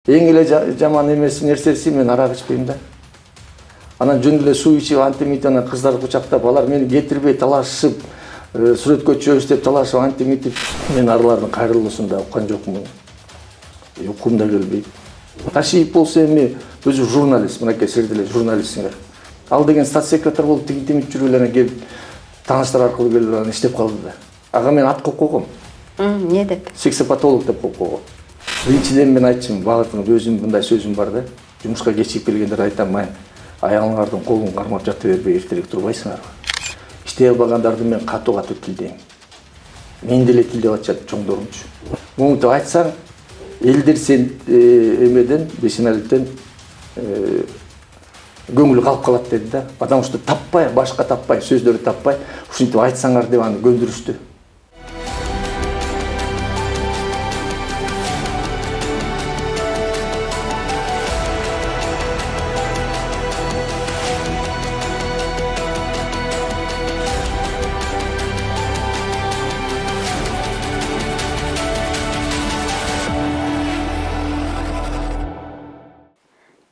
Эң эле жаман нерсеси мен арак ичпейм да. Анан жөн эле суу ичип антимит анан кыздарды кучактап, алар мени кетирбей талашып, сүрөткө чөбүз деп талашып антимитип, мен аралардын кайрылуусун да уккан жокмун. Уккум да келбейт. Ташиев болсо эми өзү журналист, мынакей силер деле журналистсиңер. Ал деген статс-секретарь болуп тигинтимит жүрүп эле келип тааныштар аркылуу келип анан иштеп калды да. Ага мен ат коюп койгом. Не деп? Сексопатолог деп коюп койгом. Биринчиден мен айтчым, багытым өзүм мындай сөзүм бар да. Жумушка кечигип келгендер айтам, аялыңардын колун кармап жата бербей эртерээк турбайсыңарбы? Иштей албагандарды мен катуу тилдейм. Мен деле тилдеп атышат чоңдорумчу. Муну айтсаң, элдер сен эмеден, бешеналиктен көңүлү калып калат деди да. Потому что таппай, башка таппай, сөздөрдү таппай, ушинтип айтсаңар деп аны көндүрүштү.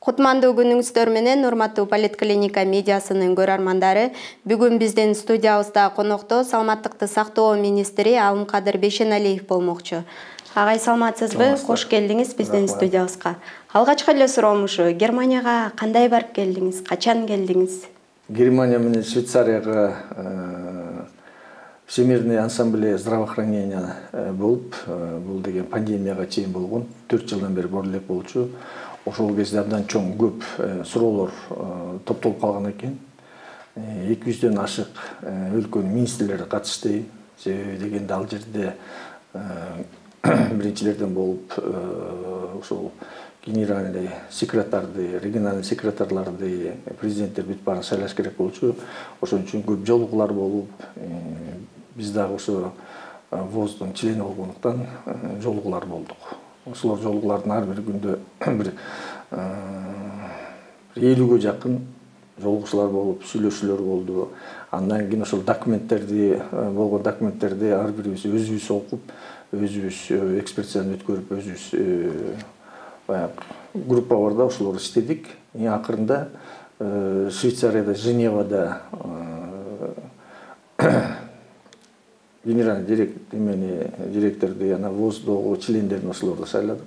Кутмандуу күнүңүздөр менен урматтуу Политклиника медиасынын көрөрмандары, бүгүн биздин студиябызда конокто саламаттыкты сактоо министри Алымкадыр Бейшеналиев болмокчу. Агай, саламатсызбы? Кош келдиңиз биздин студиябызга. Алгачкы эле суроом ушу, Германияга кандай барып келдиңиз? Качан келдиңиз? Германия менен Швейцарияга Всемирный ассамблея здравоохранения болуп, бул деген пандемияга чейин болгон, 4 жылдан бери борулеп болчу. Ошол кезде абдан чоң көп суроолор топтолуп калган экен. 200дөн ашык өлкөнүн министрлери катышты. Себеби дегенде ал жерде биринчилерден болуп ошол генеральный секретарды, региональный секретарларды, президенттер бүт баарын шайлаш керек болчу. Ошон үчүн көп жолугуулар болуп, биз дагы ошо ВОЗдун члени болгондуктан жолугуулар болдук. Ошолор жолугулардын ар бир күндө бир 50ге жакын жолугушуулар болуп, сүйлөшүүлөр болду. Андан кийин ошол документтерди, болгон документтерди ар бирибиз өзүбүз окуп, өзүбүз экспертизаны өткөрүп, өзүбүз группа бар да, ошолор иштедик. Эң акырында Швейцарияда, Женевада генеральный директорду, жана ВОЗдогу члендерин ошолорду сайладык.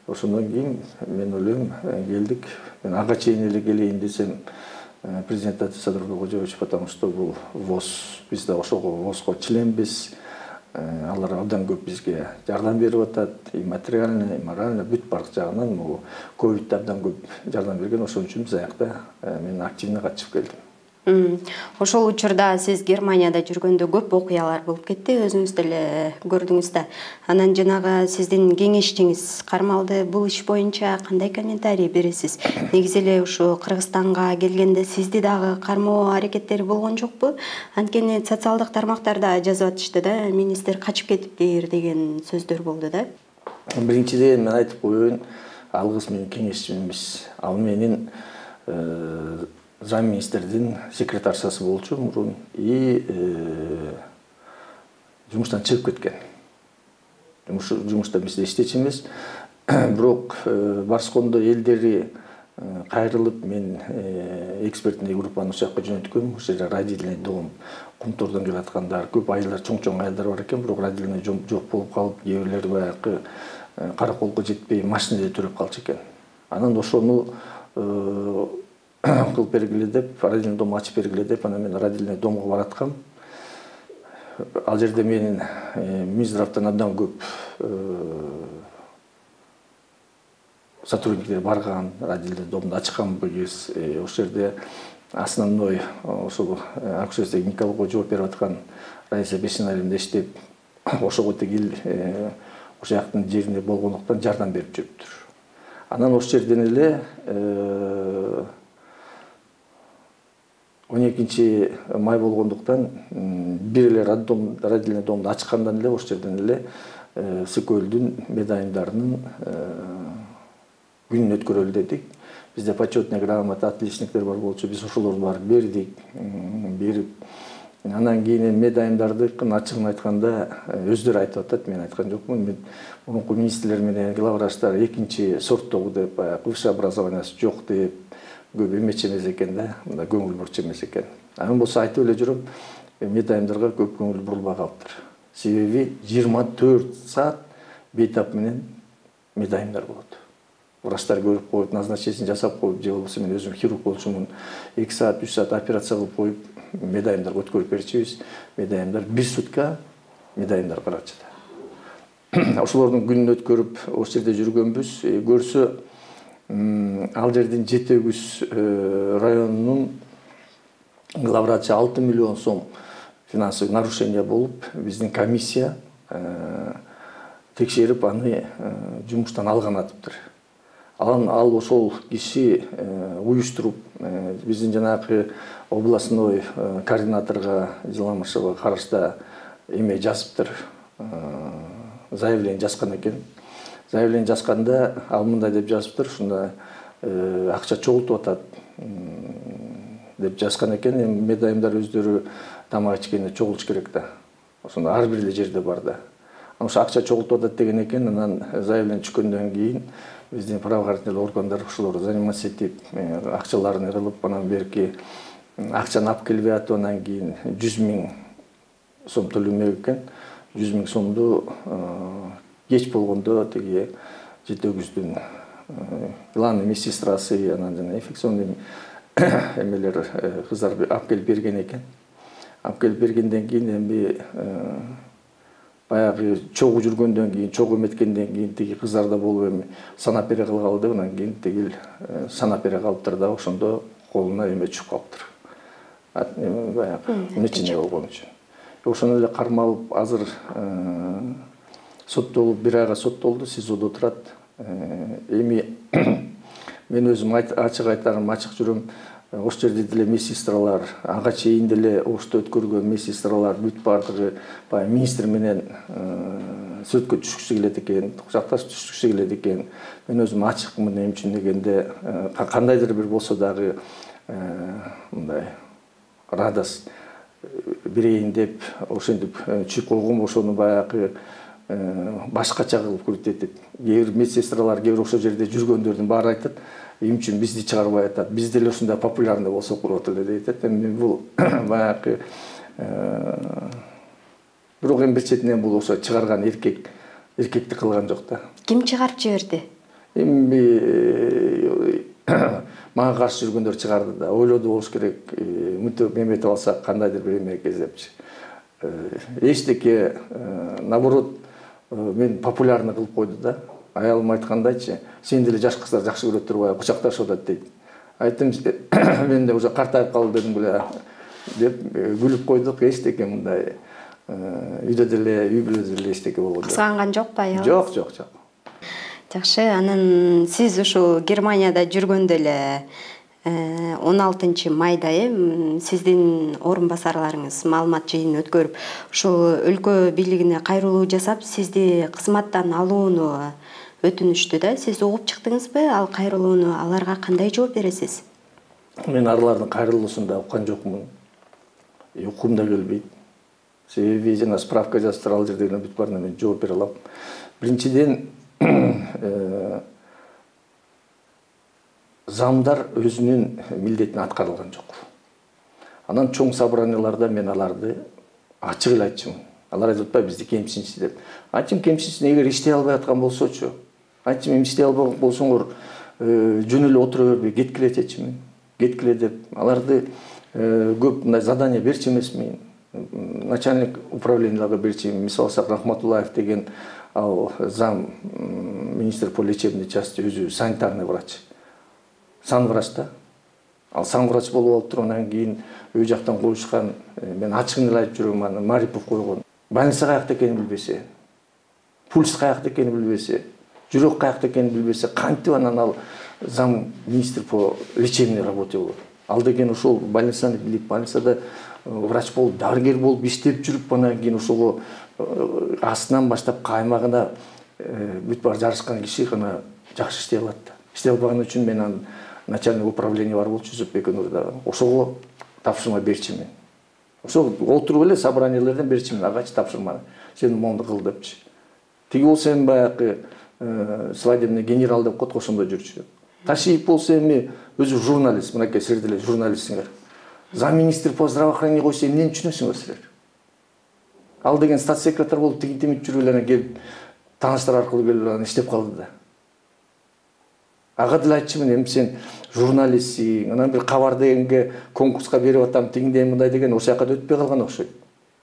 Ошондон кийин мен ойлойм, келдик. Мен ага чейин эле келейин десем, президент Садыр Кожоевич, потому что бул ВОЗ, биз да ошого ВОЗго членбиз. Алар абдан көп бизге жардам берип атат, и материально, и морально, бүт бардык жагынан бул ковидде абдан көп жардам берген. Ошон үчүн биз аякта мен активно катышып келдим. Ошол учурда сиз Германияда жүргөндө көп окуялар болуп кетти, өзүңүз деле көрдүңүз да. Анан жанагы сиздин кеңешчиңиз кармалды, бул иш боюнча кандай комментарий бересиз? Негизи эле ушу Кыргызстанга келгенде сизди дагы кармоо аракеттери болгон жокпу? Анткени социалдык тармактарда жазып атышты да, министр качып кетиптир деген сөздөр болду да. Биринчиден мен айтып коеюн, ал кыз менин кеңешчим эмес. Ал менин замминистрдин секретаршасы болчу мурун, и жумуштан чыгып кеткен. Жумушта бизде иштечү эмес. Бирок Барскондо элдери кайрылып, мен экспертный группаны ошол жака жөнөткөм. Ошол жерде родительный дом, Кумтордон келип аткандар, көп айылдар, чоң айылдар бар экен, бирок родительный жок болуп калып, кээ бирлери баягы караколго жетпей машинеде төрөп калчу экен. Анан ошону кылып бергиле деп, родительный дом ачып бергиле деп, анан мен родительный домго бараткам. Ал жерде менин Минздравтан абдан көп сотрудниктер барган, родительный домду ачканбыз. Ошол жерде основной ошол акушерство гинекология жооп берип аткан Раиса Бейшеналиевна иштеп, ошого тигил ошол жактын жеринде болгондуктан жардам берип жүрүптүр. Анан ошол жерден эле 12 май болгондуктан бир эле родительный домду ачкандан эле ошол жерден эле Сыкөлдүн медайымдарынын күнүн өткөрөлү дедик. Бизде почетный грамота, отличниктер бар болчу, биз ошолорду барып бердик. Берип Анан кийин медайымдардыкын ачыгын айтканда өздөрү айтып атат, мен айткан жокмун. Мен мурунку министрлер менен главврачтар экинчи сорттогу деп, баягы высшее образованиясы жок деп көп эмес эмес экен да, мында көңүл бурчу эмес экен. Анан болсо айтып эле жүрөм, медайымдарга көп көңүл бурулбай калыптыр. Себеби 24 саат бейтап менен медайымдар болот. Врачтар көрүп коюп, назначениесин жасап коюп, же болбосо мен өзүм хирург болчумун, 2 саат, 3 саат операция кылып коюп, медайымдарга өткөрүп берчүбүз. Медайымдар 1 сутка медайымдар карачыда. Ошолордун күнүн өткөрүп, ошол жерде жүргөнбүз. Көрсө, ал жердин Жети Өгүз районунун главврачы 6 миллион сом финансовый нарушение болуп, биздин комиссия текшерип аны жумуштан алган атыптыр. Ал ошол киши уюштуруп, биздин жанагы областной координаторго Жыламышева карашта эме жазыптыр, заявление жазган экен. Заявление жазганда ал мындай деп жазыптыр, ушунда акча чогултуп атат деп жазган экен. Эми медайымдар өздөрү тамак ичкенде чогулуш керек да. Ошондо ар бир жерде бар да. Ошо акча чогултуп атат деген экен. Анан заявление түшкөндөн кийин биздин правоохранительный органдар ушуларды заниматься этип, акчаларын кылып, анан берки акчаны алып келбей атып, анан кийин 100 000 сом төлөмөк экен. 100 000 сомду кеч болгондо тиги Жети Өгүздүн главный медсестрасы, анан жана инфекционный эмелер кыздар алып келип берген экен. Алып келип бергенден кийин эми баягы чогуу жүргөндөн кийин, чогуу эметкенден кийин тиги кыздарда болуп эми санап бере калгалы деп, анан кийин тигил санап бере калыптыр да, ошондо колуна эме түшүп калыптыр. Баягы мечене болгон үчүн. Ошону эле кармалып, азыр соттолуп, 1 айга соттолду, СИЗОдо отурат. Эми мен өзүм ачык айтарым, ачык жүрөм. Ошол жерде деле медсестралар, ага чейин деле ошто өткөргөн медсестралар бүт бардыгы баягы министр менен сөткө түшкүсү келет экен, кучакташып түшкүсү келет экен. Мен өзүм ачыкмын, эмне үчүн дегенде кандайдыр бир болсо дагы мындай радость берейин деп, ошентип чыгып койгом, ошону баягы башкача кылып көрсөтөт. Кээ бир медсестралар, кээ бир ошол жерде жүргөндөрдүн баары айтат, эмне үчүн бизди чыгарбай атат, биз деле ушундай популярный болсок болот эле дейт. Эми бул баягы бирок эми бир четинен бул ошо чыгарган эркекти кылган жок да. Ким чыгарып жиберди? Эми мага каршы жүргөндөр чыгарды да. Ойлоду болуш керек, мынтип эметип алсак кандайдыр бир эме кезепчи. Эчтеке, наоборот, мен популярный кылып койду да. Аялым айткандайчы, сен деле жаш кыздар жакшы көрөт турбайбы, кучакташып атат дейт. Айттым, мен да уже картайып калдым дедим беле деп күлүп койдук. Эчтеке мындай үйдө деле, үй бүлөдө деле эчтеке болгон жок. Кызганган жокпу аялыңыз? Жок, жок, жок. Жакшы, анан сиз ушул Германияда жүргөндө эле 16 майда сиздин орун басарларыңыз маалымат жыйынын өткөрүп, ушул өлкө бийлигине кайрылуу жасап, сизди кызматтан алууну өтүнүштү да. Сиз угуп чыктыңызбы ал кайрылууну? Аларга кандай жооп бересиз? Мен алардын кайрылуусун да уккан жокмун. Уккум да келбейт. Себеби жана справка жазып ал жерде бүт баарына мен жооп бере алам. Биринчиден, замдар өзүнүн милдетин аткарылган жок. Анан чоң собранияларда мен аларды ачык эле айтчумун. Алар айтып атпайбы бизди кемсинчи деп. Айтчым, кемсинчи эгер иштей албай аткан болсочу. Айтчым, эми иштей албай болсоңор жөн эле отура бербей кеткиле дечимин. Кеткиле деп. Аларды көп мындай задание берчү эмесмин. Начальник управленияларга берчүмүн. Мисалы Рахматуллаев деген ал зам министр по лечебной части, өзү санитарный врач. Санврач да. Ал санврач болуп алыптыр, анан кийин үй жактан коюшкан, мен ачыгын эле айтып жүрөм, аны Марипов койгон. Больница каякта экенин билбесе, пульс каякта экенин билбесе, жүрөк каякта экенин билбесе, кантип анан ал зам министр по лечебной работе болот. Ал деген ошол больницаны билип, больницада врач болуп, дарыгер болуп иштеп жүрүп, анан кийин ошого астынан баштап каймагына бүт бар жарышкан киши гана жакшы иштей алат да. Иштей албаган үчүн мен анын начальник управление бар болчу, Жүзөкбек Өнөрдө, ошого тапшырма берчүмүн. Ошо отуруп эле собраниялерден берчи мен агачы тапшырманы. Сен моунду кыл депчи. Тиги болсо эми баягы свадебный генерал деп коет, ошондо жүрчү. Ташиев болсо эми өзү журналист, мынакей силер деле журналистсиңер. Замминистр по здравоохранению койсо эмнени түшүнөсүңөр силер? Ал деген статс-секретарь болуп тигинтимит жүрүп эле келип тааныштар аркылуу келип анан иштеп калды да. Ага деле айтчумун, эми сен журналистсиң, анан бир кабар дегенге конкурска берип атам, тигиндей мындай деген ошол жака да өтпөй калган окшойт.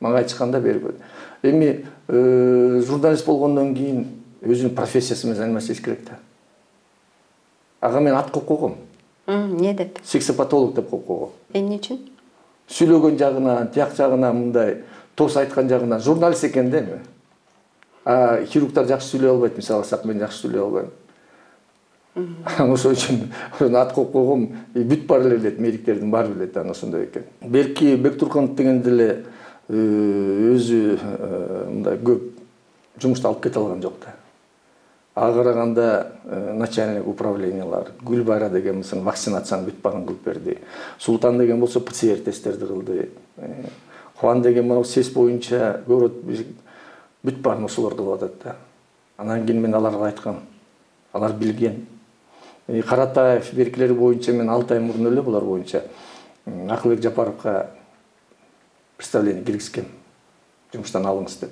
Мага айтышканда бербеді. Эми журналист болгондон кийин өзүнүн профессиясы менен заниматься этиш керек да. Ага мен ат коюп койгом. Не деп? Сексопатолог деп коюп койгом. Эмне үчүн? Сүйлөгөн жагынан, тияк жагынан мындай тос айткан жагынан журналист экен да эми. Хирургдар жакшы сүйлөй албайт, мисалы алсак мен жакшы сүйлөй албайм. Ошол үчүн ат коюп койгом. Бүт бар эле билет, медиктердин баары билет анан ошондой экен. Берки Бектурканов деген деле өзү мындай көп жумушта алып кете алган жок да. Ага караганда начальник управлениялар, Гүлбайра деген мысын вакцинацияны бүт баарын кылып берди. Султан деген болсо ПЦР тесттерди кылды. Хуан деген мына СЕС боюнча көрөт, бүт баарын ошолор кылып атат да. Анан кийин мен аларга айткам. Алар билген. Каратаев беркилери боюнча мен 6 ай мурун эле булар боюнча Акылбек Жапаровго представление киргизгем. Жумуштан алыңыз деп.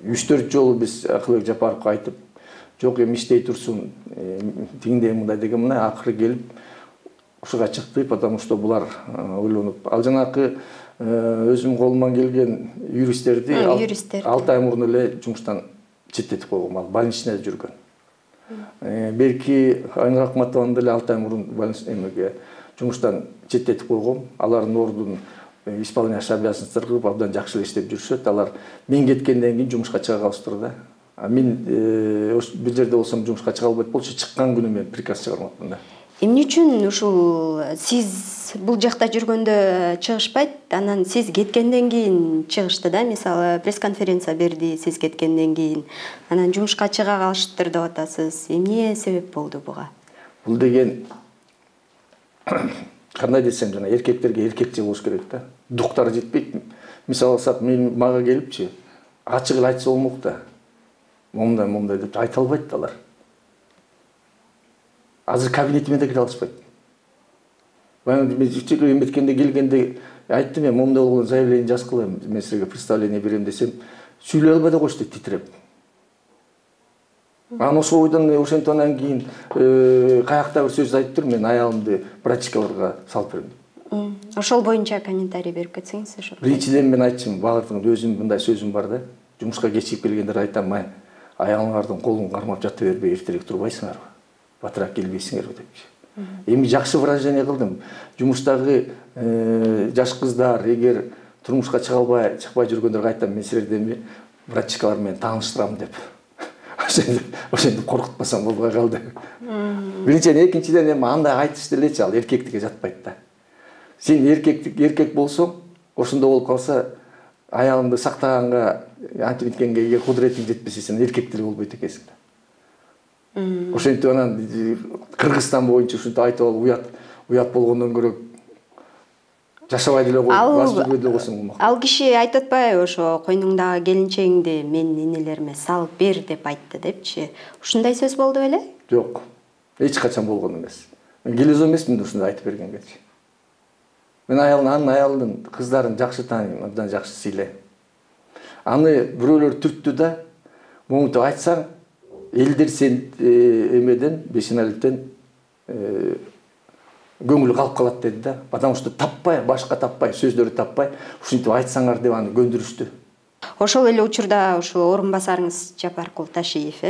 3-4 жолу биз Акылбек Жапаровго айтып, жок эми иштей турсун, тигиндей мындай деген мына акыры келип ушуга чыкты, потому что булар ойлонуп, ал жанакы өзүм колуман келген юристтерди 6 ай мурун эле жумуштан четтетип койгом, ал больничныйда жүргөн. Берки Айнур Акматованы деле 6 ай мурун эмеге жумуштан четтетип койгом. Алардын ордун исполняющий обязанностьтар кылып абдан жакшы иштеп жүрүшөт. Алар мен кеткенден кийин жумушка чыга калыштыр да. Мен бир жерде болсом жумушка чыга албайт болчу, чыккан күнү мен приказ чыгармакмын да. Эмне үчүн ушул сиз бул жакта жүргөндө чыгышпайт, анан сиз кеткенден кийин чыгышты да? Мисалы пресс-конференция берди сиз кеткенден кийин. Анан жумушка чыга калыштыр деп атасыз. Эмне себеп болду буга? Бул деген кандай десем, жана эркектерге эркекче болуш керек да. Дуктары жетпейт. Мисалы алсак, мага келипчи, ачык эле айтса болмок да. Момдай деп айта албайт алар. Азыр кабинетиме да кире алышпайт. Мен эметкенде келгенде айттым, мен момдай болгон заявление жазгыла, мен силерге представление берем десем, сүйлөй албай да койчу титиреп. Анан ошол ойдон ошентип анан кийин каякта бир сөз айтып тур, мен аялымды практикаларга салып бердим. Ошол боюнча комментарий берип кетсеңиз ошо. Биринчиден мен айтчым, багыртың өзүм мындай сөзүм бар да. Жумушка кечигип келгендер айтам, аялыңардын колун кармап жата бербей эртерээк турбайсыңарбы? Батыраак келбейсиңерби депчи. Эми жакшы выражение кылдым. Жумуштагы жаш кыздар эгер турмушка чыкпай жүргөндөргө айтам, мен силерди врачкалар менен тааныштырам деп. Ошентип коркутпасам болбой калды. Биринчиден, экинчиден эми андай айтыш делечи, ал эркектикке жатпайт да. Сен эркек болсоң, ошондо болуп калса, аялыңды сактаганга, антибиткенге эгер кудуретиң жетпесе, сен эркек деле болбойт экенсиң да. Ошентип анан Кыргызстан боюнча ушинтип айтып алып уят болгондон көрө жашабай деле коюп, басып деле койсоң болмок. Ал киши айтып атпайбы, ошо койнуңдагы келинчегиңди мен энелериме салып бер деп айтты депчи. Ушундай сөз болду беле? Жок. Эч качан болгон эмес. Мен келезо эмесмин ушундай айтып бергенгечи. Мен аялдын кыздарын жакшы тааныйм, абдан жакшы сыйлайм. Аны бирөөлөр түрттү да, момунтип айтсаң, элдер сен эмеден, бешеналиктен көңүлү калып калат деди да. Потому что таппай, башка таппай, сөздөрү таппай, ушинтип айтсаңар деп аны көндүрүштү. Ошол эле учурда ушул орун басарыңыз Жапаркул Ташиев,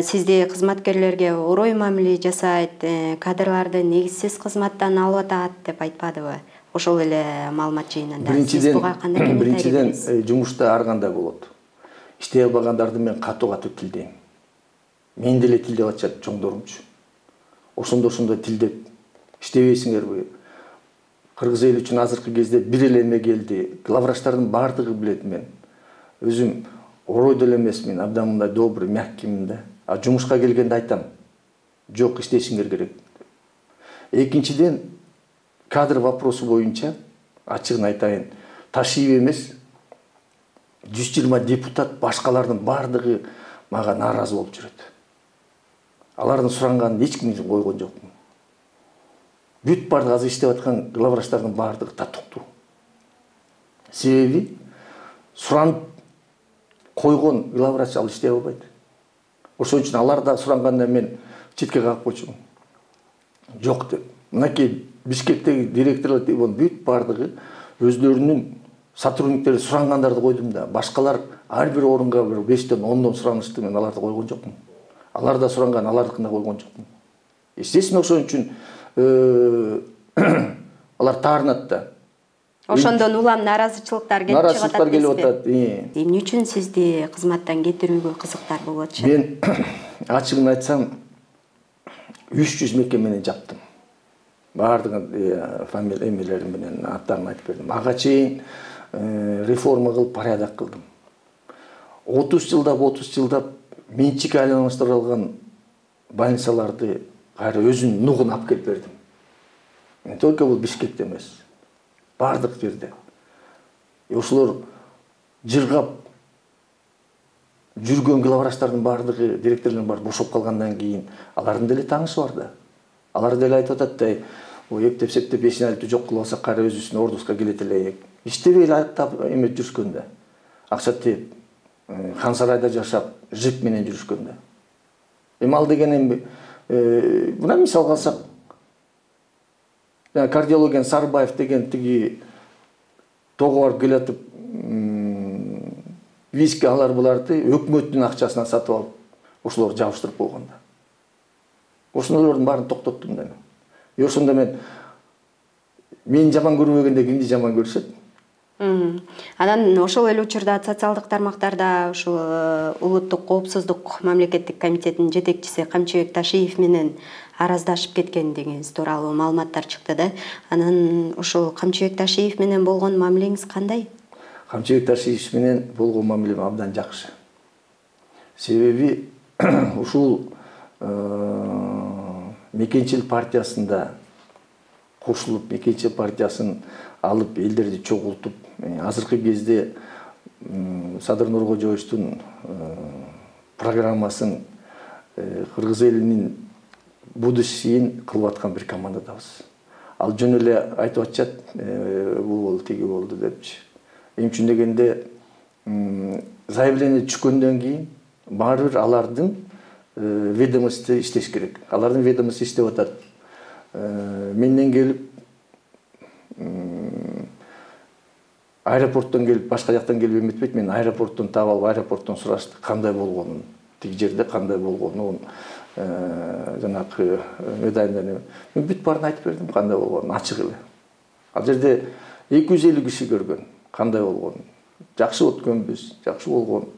сизди кызматкерлерге орой мамиле жасайт, кадрларды негизсиз кызматтан алып атат деп айтпадыбы? Ошол эле маалымат жыйынында сиз буга кандай комментарий бересиз? Биринчиден, жумушта ар кандай болот. Иштей албагандарды мен катуу тилдейм. Мен деле тилдеп атышат чоңдорумчу. Ошондо тилдеп иштебейсиңерби? Кыргыз эли үчүн азыркы кезде бир эле эме келди. Главврачтардын баардыгы билет мен. Өзүм орой деле эмесмин, абдан мындай добрый, мягкиймин да. А жумушка келгенде айтам, жок, иштешиңер керек. Экинчиден, кадр вопросу боюнча ачыгын айтайын, Ташиев эмес 120 депутат башкалардын бардыгы мага нааразы болуп жүрөт. Алардын суранганын эч ким койгон жокмун. Бүт бардыгы азыр иштеп аткан главврачтардын бардыгы татыктуу. Себеби суранып койгон главврач ал иштей албайт. Ошон үчүн алар да суранганда мен четке кагып койчумун. Жок деп. Мынакей Бишкектеги директорлор бүт бардыгы өздөрүнүн сотрудниктери сурангандарды койдум да. Башкалар ар бир орунга бир 5тен 10дон суранышты, мен аларды койгон жокмун. Алар да суранган, алардыкына койгон жокмун. Естественно, ошон үчүн алар таарынат да. Ошондон улам нааразычылыктар келип чыгат. Нааразычылыктар келип атат. Эмне үчүн сизди кызматтан кетирүүгө кызыктар болуп атышат? Мен ачыгын айтсам 300 мекемени жаптым. Бардыгы фамилия эмелери менен аттарын айтып бердим. Ага чейин реформа кылып порядок кылдым. 30 жылдап менчикке айланыштырылган больницаларды кайра өзүнүн нугун алып келип бердим. Мен только бул Бишкекте эмес. Бардык жерде. Ошолор жыргап жүргөн главврачтардын бардыгы, директорлордун баары бошоп калгандан кийин алардын деле таанышы бар да. Алар деле айтып атат да, эптеп септеп эшин алып жок кылып алсак кайра өзүбүздүн ордубузга келет элек. Иштебей аттап эме жүрүшкөн да. Акча теп, Хан Сарайда жашап, жип менен жүрүшкөн да. Эми ал деген эми мына мисалга алсак, кардиологияны Сарбаев деген тиги того барып келатып, виски алар буларды өкмөттүн акчасынан сатып алып, ошолор жабыштырып койгон да. Ошолордун баарын токтоттум да. Ошондо мен жаман көрбөгөндө кимди жаман көрүшөт? Анан ошол эле учурда социалдык тармактарда ушул улуттук коопсуздук мамлекеттик комитетинин жетекчиси Камчыбек Ташиев менен араздашып кеткендигиңиз тууралуу маалыматтар чыкты да. Анан ушул Камчыбек Ташиев менен болгон мамилеңиз кандай? Камчыбек Ташиев менен болгон мамилем абдан жакшы. Себеби ушул Мекенчил партиясында кошулуп, Мекенчил партиясын алып, элдерди чогултуп, азыркы кезде Садыр Нуркожоевичтин программасын кыргыз элинин будущийин кылып аткан бир командадабыз. Ал жөн эле айтып атышат, бул болду, тиги болду депчи. Эмне үчүн дегенде, заявление түшкөндөн кийин баары бир алардын ведомости иштеш керек. Алардын ведомости иштеп атат. Менден келип, аэропорттон келип, башка жактан келип эметпейт. Мен аэропорттон таап алып, аэропорттон сурашты кандай болгонун, тиги жерде кандай болгонун, жанакы медальдерин. Мен бүт баарын айтып бердим, кандай болгонун, ачык эле. Ал жерде 250 киши көргөн, кандай болгонун. Жакшы өткөнбүз, жакшы болгон.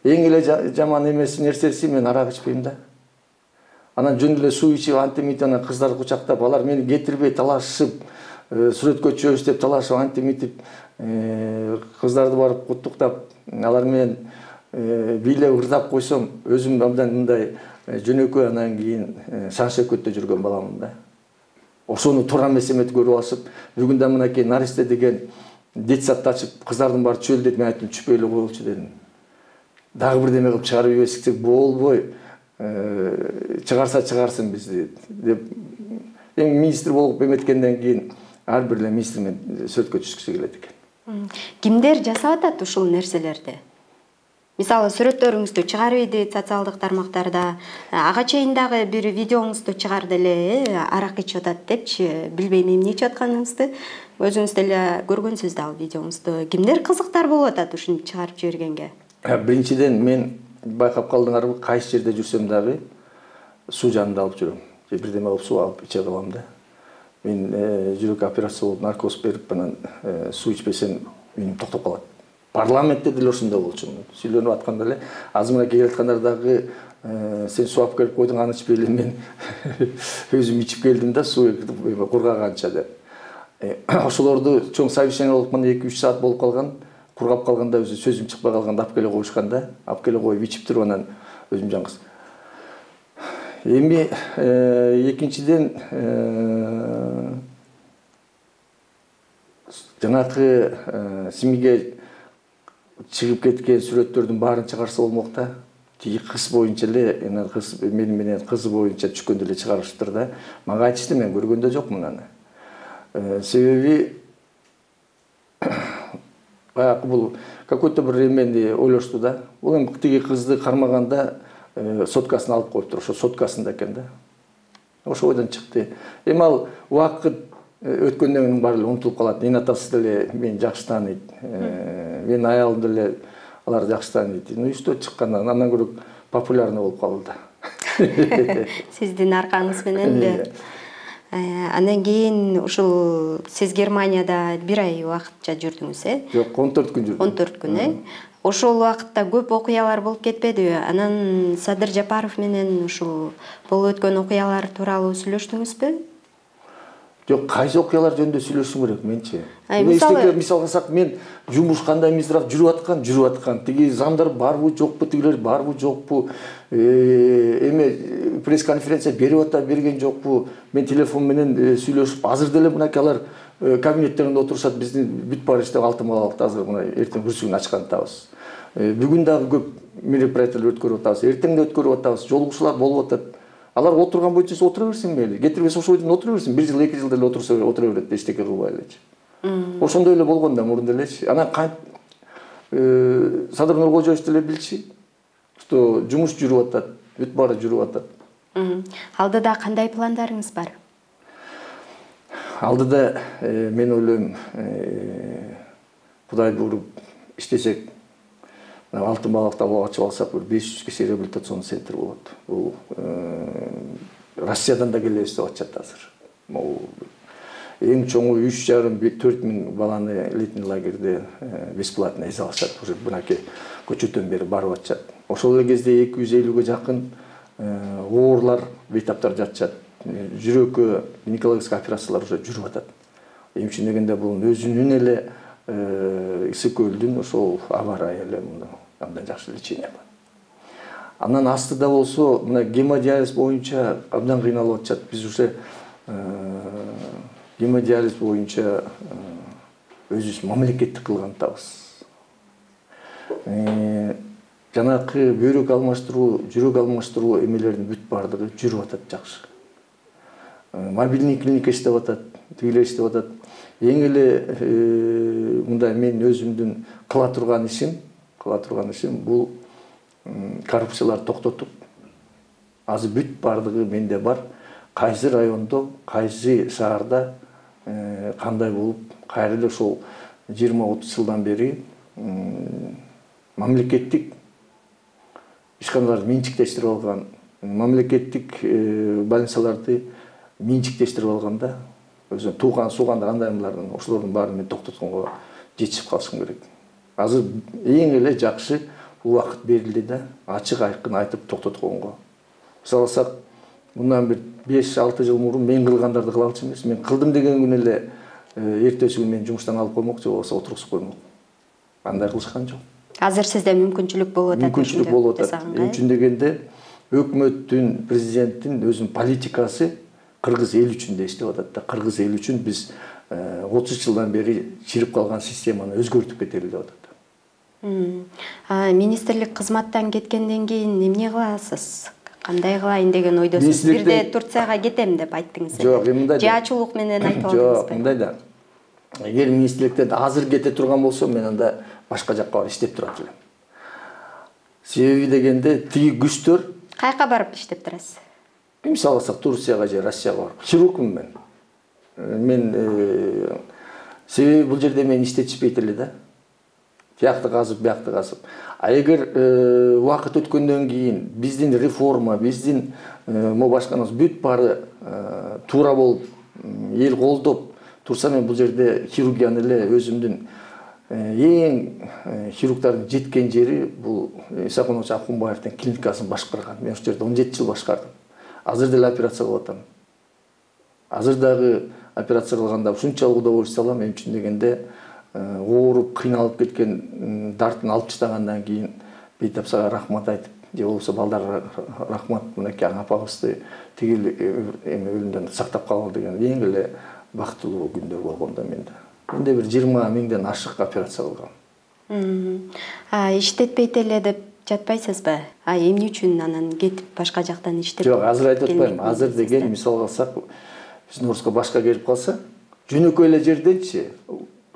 Эң эле жаман нерсеси мен арак ичпейм да. Анан жөн эле суу ичип, антимитана кыздарды кучактап, алар мени кетирбей талашып, сүрөткө чөбүш деп талашып, антимитип, кыздарды барып куттуктап, алар менен бийлеп ырдап койсом, өзүм абдан мындай жөнөкөй, анан кийин шан-шөкөттө жүргөн баламын да. Ошону туура эмес эметип көрүп алышып, бүгүн да мынакей Наристе деген детсадты ачып, кыздардын баары чөлдөйт, мен айттым, түшпөй эле коелучу дедим. Дагы бирдеме кылып чыгарып жиберсек болбой, чыгарса чыгарсын бизди деп. Эми министр болуп эметкенден кийин ар бир эле министр менен сүрөткө түшкүсү келет экен. Кимдер жасап атат ушул нерселерди? Мисалы, сүрөттөрүңүздү чыгарып ийди социалдык тармактарда, ага чейин дагы бир видеоңузду чыгарды эле, арак ичип атат депчи, билбейм эмне ичип атканыңызды. Өзүңүз деле көргөнсүз да ал видеоңузду. Кимдер кызыктар болуп атат ушуну чыгарып жибергенге? Биринчиден мен байкап калдыңарбы, кайсы жерде жүрсөм дагы суу жанында алып жүрөм. Бирдеме кылып суу алып иче калам да. Мен жүрөк операция болуп, наркоз берип, анан суу ичпесем менин токтоп калат. Парламентте деле ошондой болчумун. Сүйлөнүп атканда эле, азыр мына келип аткандар дагы сен суу алып келип койдуң, аны ичпей эле мен өзүм ичип келдим да, суу кургаганча деп. Ошолорду чоң совещание болуп атканда 2-3 саат болуп калган, кургап калганда өзү сөзүм чыкпай калганда алып келе коюшкан да, алып келе коюп ичип туруп анан өзүм жаңгыз. Эми экинчиден жанакы семьйге чыгып кеткен сүрөттөрдүн баарын чыгарса болмок да. Тиги кыз боюнча эле, кыз менен кызы боюнча түшкөндө эле чыгарышыптыр да. Мага айтышты, мен көргөндө жокмун аны. Себеби баягы бул какой-то бир эмени ойлошту да. Бул эми тиги кызды кармаганда соткасын алып коюптур, ошо соткасында экен да. Ошо ойдон чыкты. Эми ал убакыт өткөндөн кийин баары эле унутулуп калат. Эне атасы деле мени жакшы тааныйт. Менин аялым деле алар жакшы тааныйт. Үйүстө чыккандан андан көрө популярный болуп калды да. Сиздин аркаңыз мененби? Андан кийин ушул сиз Германияда 1 ай убакытча жүрдүңүз, Жок, 14 күн жүрдүм. 14 күн, Ошол убакытта көп окуялар болуп кетпедиби? Анан Садыр Жапаров менен ушул болуп өткөн окуялар тууралуу сүйлөштүңүзбү? Жок, кайсы окуялар жөнүндө сүйлөшүм керек менчи. Мисалы алсак, мен жумуш кандай мисрап жүрүп аткан. Тиги замдар барбы, жокпу, тигилер барбы, жокпу? Эме пресс-конференция берген жокпу? Мен телефон менен сүйлөшүп, азыр деле мынакей алар кабинеттеринде отурушат, биздин бүт бар иште алтын балалыкты азыр мына эртең күрсүгүн ачкан атабыз. Бүгүн дагы көп мероприятиялар өткөрүп атабыз, эртең да өткөрүп атабыз, жолугушуулар болуп атат. Алар отурган боюнча отура берсин мейли, кетирбесе ошол жерден отура берсин, 1 жыл, 2 жыл деле отура берет, эчтеке кылбай элечи. Ошондой эле болгон да мурун делечи. Анан Садыр Нуркожоевич деле билчи, что жумуш жүрүп атат, бүт баары жүрүп атат. Алдыда кандай пландарыңыз бар? Алдыда мен ойлойм, Кудай буйруп иштесек, алтын балыкты ачып алсак, 500 киши реабилитационный центр болот. Бул Россиядан да келебиз деп атышат азыр. Эң чоңу 3,5–4 миң баланы летний лагерде бесплатно эзе алышат. Уже мынакей көчөтөн бери барып атышат. Ошол эле кезде 250-ге жакын оорлар, бейтаптар жатышат. Жүрөккө гинекологический операциялар уже жүрүп атат. Эмчи дегенде бул өзүнүн эле Ысык көлдүн ошол авария эле абдан жакшы лечение бар. Андан астыда болсо, мына гемодиализ боюнча абдан кыйналып атышат. Биз уже гемодиализ боюнча өзүбүз мамлекеттик кылган атабыз. Жанакы бөйрөк алмаштыруу, жүрөк алмаштыруу эмелердин бүт баардыгы жүрүп атат жакшы. Мобильный клиника иштеп атат, тигилер иштеп атат. Эң эле мындай мен өзүмдүн кыла турган ишим бул коррупцияларды токтотуп, азыр бүт баардыгы менде бар. Кайсы райондо, кайсы шаарда кандай болуп, кайра эле ошол 20–30 жылдан бери мамлекеттик ишканаларды менчиктештирип алган, мамлекеттик больницаларды менчиктештирип алганда, өзү тууган суугандар андайлардын ошолордун баарын мен токтотконго жетишип калышым керек. Азыр эң эле жакшы убакыт берилди да, ачык айкын айтып токтотконго. Мисалы алсак, мындан бир 5–6 жыл мурун мен кылгандарды кыла алчу эмес. Мен кылдым деген күнү эле эртеси күнү мени жумуштан алып коймок, же болбосо отургузуп коймок. Андай кылышкан жок. Азыр сизде мүмкүнчүлүк болуп атат. Мүмкүнчүлүк болуп атат. Үчүн дегенде өкмөттүн, президенттин өзүнүн политикасы кыргыз эл үчүн да иштеп атат да. Кыргыз эл үчүн биз 30 жылдан бери чирип калган системаны өзгөртүп кетели деп атат. Министрлик кызматтан кеткенден кийин эмне кыласыз? Кандай кылайын деген ойдосуз? Бирде Турцияга кетем деп айттыңыз. Жок, мындай. Жаачулук менен айтып алдыңыз. Жок, мындай да. Эгер министрликтен азыр кете турган болсо, мен анда башка жакка барып иштеп турат элем. Себеби дегенде тиги күчтөр кайка барып иштеп турасыз? Мисалы алсак, Турцияга же Россияга барып. Хирургмун мен. Себеби бул жерде мен иштетишпейт эле да. Тиякты казып, биякты казып. А эгер убакыт өткөндөн кийин биздин реформа, биздин башканабыз бүт баары туура болуп, эл колдоп турса, мен бул жерде хирургияны эле өзүмдүн эң хирургдардын жеткен жери бул Исакунович Акунбаевдин клиникасын башкарган. Мен ошол жерде 17 жыл башкардым. Азыр деле операция кылып атам. Азыр дагы операция кылганда ушунчалык удовольствие алам. Мен үчүн дегенде ооруп, кыйналып кеткен дартын алып таштагандан кийин бейтапсага рахмат айтып, же болбосо балдарга рахмат, мынакей апабызды тигил өлүмдөн сактап калган деген эң эле бактылуу күндөр болгон да менде. Менде бир 20 миңден ашык операция кылгам. Иштетпейт эле деп жатпайсызбы? Эмне үчүн анан кетип башка жактан иштеп? Жок, азыр айтып атпайм. Азыр деген мисал алсак, биздин Оруско башка келип калса, жөнөкөй эле жерденчи,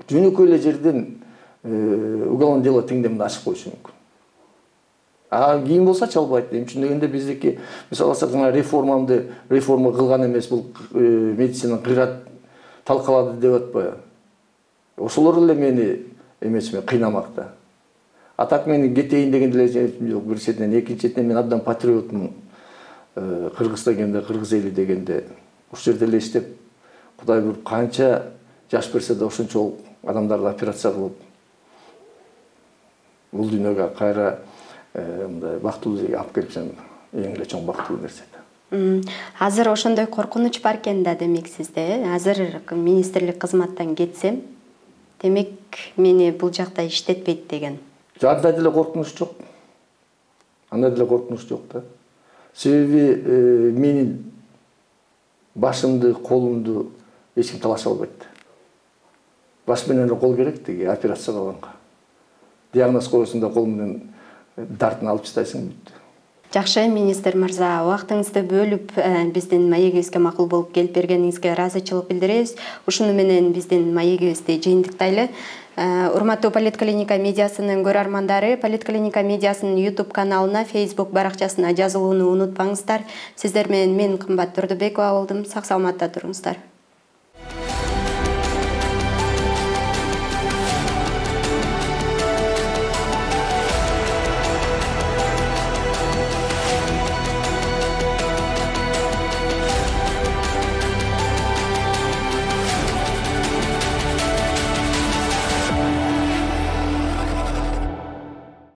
жөнөкөй эле жерден уголовное дело теңдеминде ачып коюшу мүмкүн. Кийин болсо чалбайт. Эмне үчүн дегенде биздики мисал алсак реформа кылган эмес, бул медицинанын кыйрат талкалады деп атпайбы. Ошолор эле мени эмесиме кыйнамак да. А так мени кетейин деген деле жок. Бир четинен, экинчи четинен мен абдан патриотмун. Кыргызда дегенде, кыргыз эли дегенде ушул жерде эле иштеп, Кудай буйруп канча жаш берсе да ошончолук адамдарды операция кылып бул дүйнөгө кайра мындай бактылуу жерге алып келипсем, эң эле чоң бактылуу нерсе да. Азыр ошондой коркунуч бар экен да, демек сизде. Азыр министрлик кызматтан кетсем, демек мени бул жакта иштетпейт деген. Андай деле коркунуч жок. Андай деле коркунуч жок да. Себеби менин башымды, колумду эч ким талаша албайт. Баш менен эле кол керек деги операция кылганга. Диагноз коесуң да кол менен дартын алып тастайсың бүттү. Жакшы, министр мырза, убактыңызды бөлүп биздин маегибизге макул болуп келип бергениңизге ыраазычылык билдиребиз. Ушуну менен биздин маегибизди жыйынтыктайлы. Урматтуу Политклиника медиасынын көрөрмандары, Политклиника медиасынын YouTube каналына, Facebook баракчасына жазылууну унутпаңыздар. Сиздер менен мен Кымбат Турдубекова болдум. Сак саламатта туруңуздар.